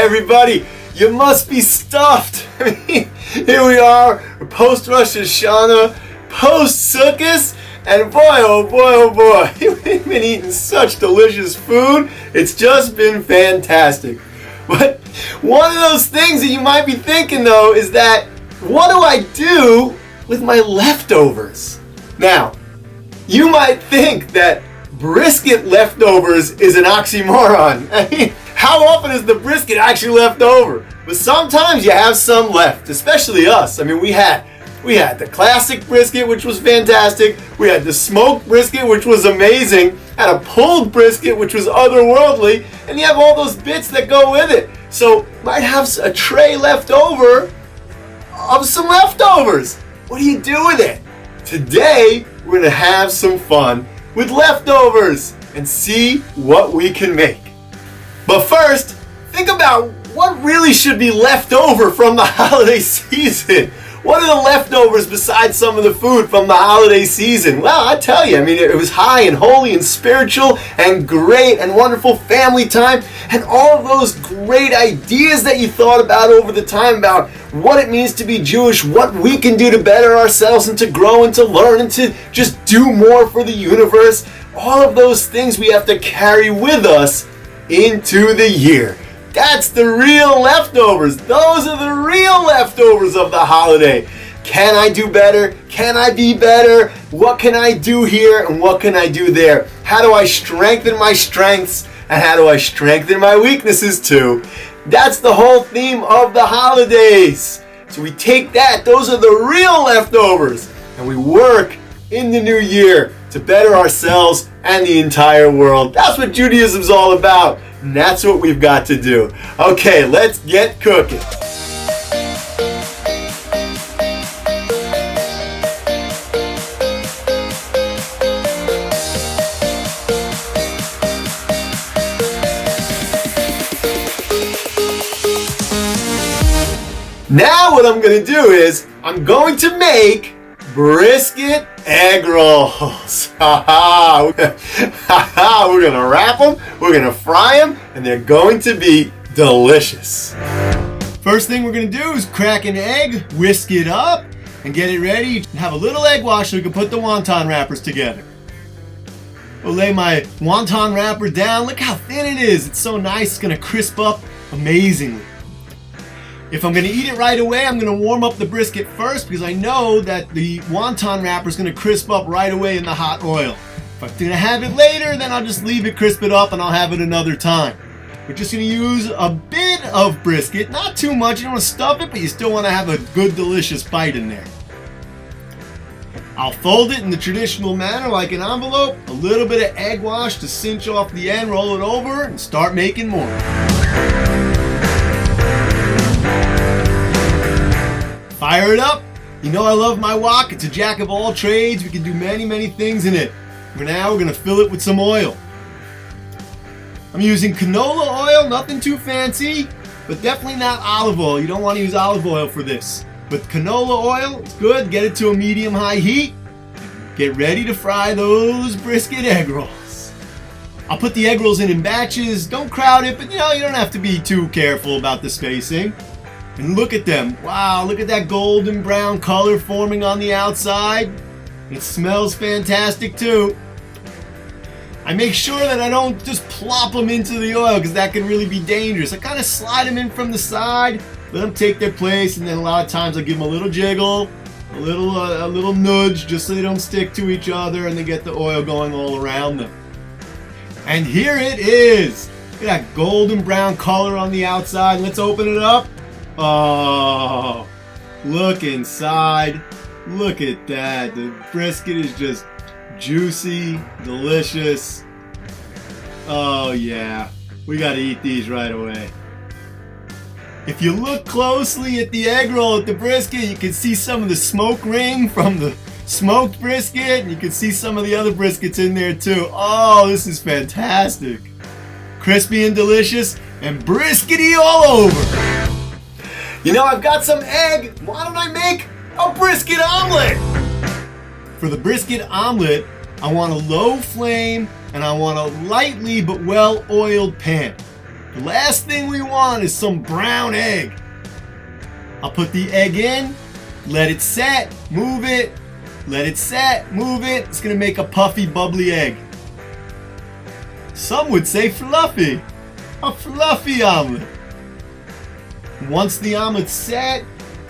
everybody, you must be stuffed. Here we are, post Rosh Hashanah, post Sukkot, and boy, oh boy, we've been eating such delicious food. It's just been fantastic. But one of those things that you might be thinking though is that, what do I do with my leftovers? Now, you might think that brisket leftovers is an oxymoron. I mean, how often is the brisket actually left over? But sometimes you have some left, especially us. I mean, we had the classic brisket, which was fantastic. We had the smoked brisket, which was amazing. Had a pulled brisket, which was otherworldly. And you have all those bits that go with it. So, might have a tray left over of some leftovers. What do you do with it? Today, we're going to have some fun with leftovers and see what we can make. But first, think about what really should be left over from the holiday season. What are the leftovers besides some of the food from the holiday season? Well, I tell you, I mean, it was high and holy and spiritual and great and wonderful family time and all of those great ideas that you thought about over the time about what it means to be Jewish, what we can do to better ourselves and to grow and to learn and to just do more for the universe. All of those things we have to carry with us into the year. That's the real leftovers. Those are the real leftovers of the holiday. Can I do better? Can I be better? What can I do here and what can I do there? How do I strengthen my strengths and how do I strengthen my weaknesses too? That's the whole theme of the holidays. So we take that, those are the real leftovers, and we work in the new year to better ourselves and the entire world. That's what Judaism's all about. And that's what we've got to do. Okay, let's get cooking. Now what I'm going to do is, I'm going to make brisket egg rolls. We're going to wrap them, we're going to fry them, and they're going to be delicious. First thing we're going to do is crack an egg, whisk it up, and get it ready. Have a little egg wash so we can put the wonton wrappers together. We'll lay my wonton wrapper down. Look how thin it is. It's so nice. It's going to crisp up amazingly. If I'm going to eat it right away, I'm going to warm up the brisket first because I know that the wonton wrapper is going to crisp up right away in the hot oil. If I'm going to have it later, then I'll just leave it crisp it up and I'll have it another time. We're just going to use a bit of brisket, not too much. You don't want to stuff it, but you still want to have a good, delicious bite in there. I'll fold it in the traditional manner like an envelope, a little bit of egg wash to cinch off the end, roll it over, and start making more. Fire it up. You know I love my wok. It's a jack of all trades. We can do many things in it. For now, we're going to fill it with some oil. I'm using canola oil, nothing too fancy, but definitely not olive oil. You don't want to use olive oil for this. But canola oil, it's good. Get it to a medium-high heat. Get ready to fry those brisket egg rolls. I'll put the egg rolls in batches. Don't crowd it, but you don't have to be too careful about the spacing. And look at them. Wow, look at that golden brown color forming on the outside. It smells fantastic too. I make sure that I don't just plop them into the oil because that can really be dangerous. I kind of slide them in from the side, let them take their place, and then a lot of times I give them a little jiggle, a little nudge just so they don't stick to each other and they get the oil going all around them. And here it is. Look at that golden brown color on the outside. Let's open it up. Oh, look inside. Look at that. The brisket is just juicy, delicious. Oh yeah, we gotta eat these right away. If you look closely at the egg roll at the brisket, you can see some of the smoke ring from the smoked brisket, and you can see some of the other briskets in there too. Oh, this is fantastic. Crispy and delicious and briskety all over. You know, I've got some egg. Why don't I make a brisket omelet? For the brisket omelet, I want a low flame and I want a lightly but well-oiled pan. The last thing we want is some brown egg. I'll put the egg in, let it set, move it, let it set, move it. It's gonna make a puffy, bubbly egg. Some would say fluffy. A fluffy omelet. Once the omelet's set,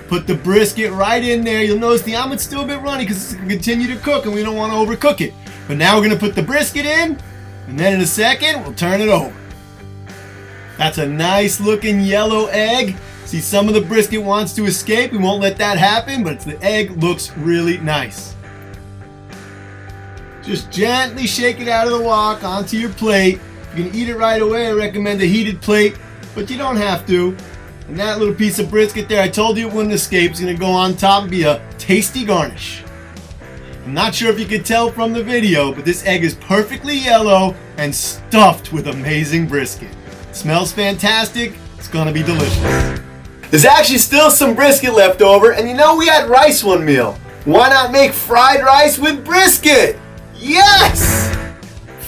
put the brisket right in there. You'll notice the omelet's still a bit runny because it's going to continue to cook and we don't want to overcook it. But now we're going to put the brisket in, and then in a second, we'll turn it over. That's a nice looking yellow egg. See, some of the brisket wants to escape. We won't let that happen, but the egg looks really nice. Just gently shake it out of the wok onto your plate. If you can eat it right away, I recommend a heated plate, but you don't have to. And that little piece of brisket there, I told you it wouldn't escape. It's going to go on top and be a tasty garnish. I'm not sure if you could tell from the video, but this egg is perfectly yellow and stuffed with amazing brisket. It smells fantastic. It's going to be delicious. There's actually still some brisket left over, and you know we had rice one meal. Why not make fried rice with brisket? Yes!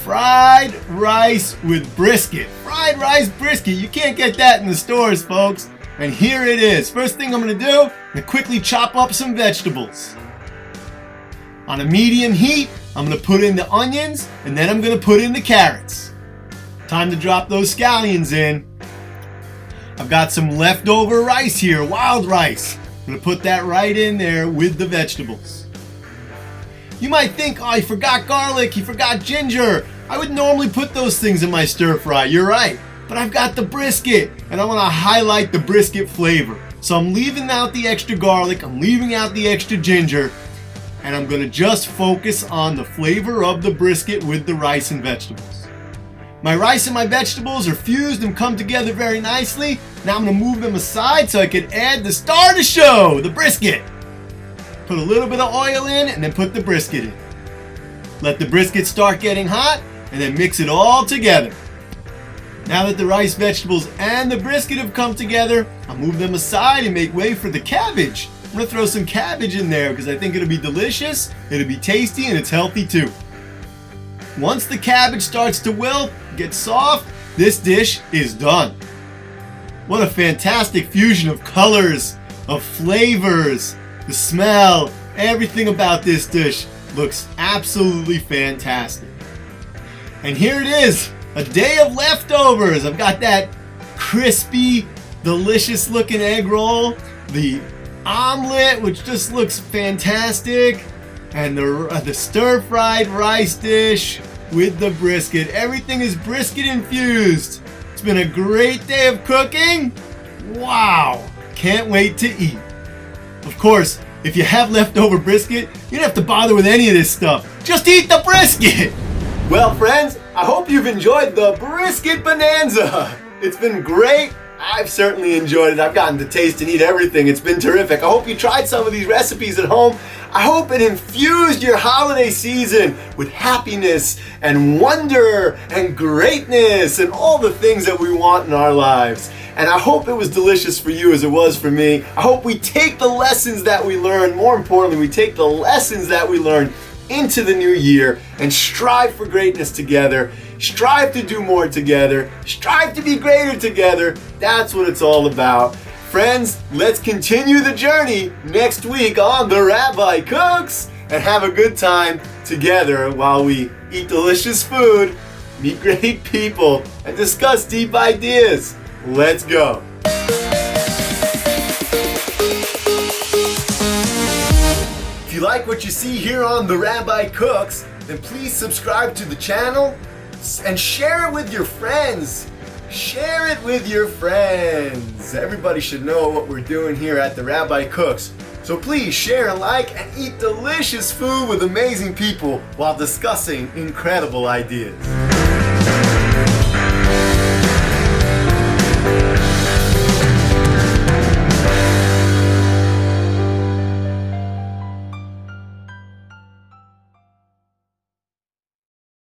Fried rice with brisket. Fried rice brisket. You can't get that in the stores, folks. And here it is. First thing I'm going to do, I'm going to quickly chop up some vegetables. On a medium heat, I'm going to put in the onions, and then I'm going to put in the carrots. Time to drop those scallions in. I've got some leftover rice here, wild rice. I'm going to put that right in there with the vegetables. You might think, oh, you forgot garlic, you forgot ginger. I would normally put those things in my stir fry, you're right. But I've got the brisket, and I want to highlight the brisket flavor. So I'm leaving out the extra garlic, I'm leaving out the extra ginger, and I'm going to just focus on the flavor of the brisket with the rice and vegetables. My rice and my vegetables are fused and come together very nicely. Now I'm going to move them aside so I can add the star of the show, the brisket. Put a little bit of oil in and then put the brisket in. Let the brisket start getting hot and then mix it all together. Now that the rice, vegetables, and the brisket have come together, I'll move them aside and make way for the cabbage. I'm going to throw some cabbage in there because I think it'll be delicious, it'll be tasty, and it's healthy too. Once the cabbage starts to wilt, get soft, this dish is done. What a fantastic fusion of colors, of flavors, the smell, everything about this dish looks absolutely fantastic. And here it is, a day of leftovers. I've got that crispy, delicious looking egg roll, the omelet, which just looks fantastic, and the stir-fried rice dish with the brisket. Everything is brisket infused. It's been a great day of cooking. Wow, can't wait to eat. Of course, if you have leftover brisket, you don't have to bother with any of this stuff. Just eat the brisket! Well, friends, I hope you've enjoyed the Brisket Bonanza. It's been great. I've certainly enjoyed it. I've gotten to taste and eat everything. It's been terrific. I hope you tried some of these recipes at home. I hope it infused your holiday season with happiness and wonder and greatness and all the things that we want in our lives. And I hope it was delicious for you as it was for me. I hope we take the lessons that we learned, more importantly, we take the lessons that we learned into the new year and strive for greatness together. Strive to do more together. Strive to be greater together. That's what it's all about. Friends, let's continue the journey next week on The Rabbi Cooks and have a good time together while we eat delicious food, meet great people, and discuss deep ideas. Let's go. If you like what you see here on The Rabbi Cooks, then please subscribe to the channel and share it with your friends. Share it with your friends. Everybody should know what we're doing here at The Rabbi Cooks. So please share, like, and eat delicious food with amazing people while discussing incredible ideas.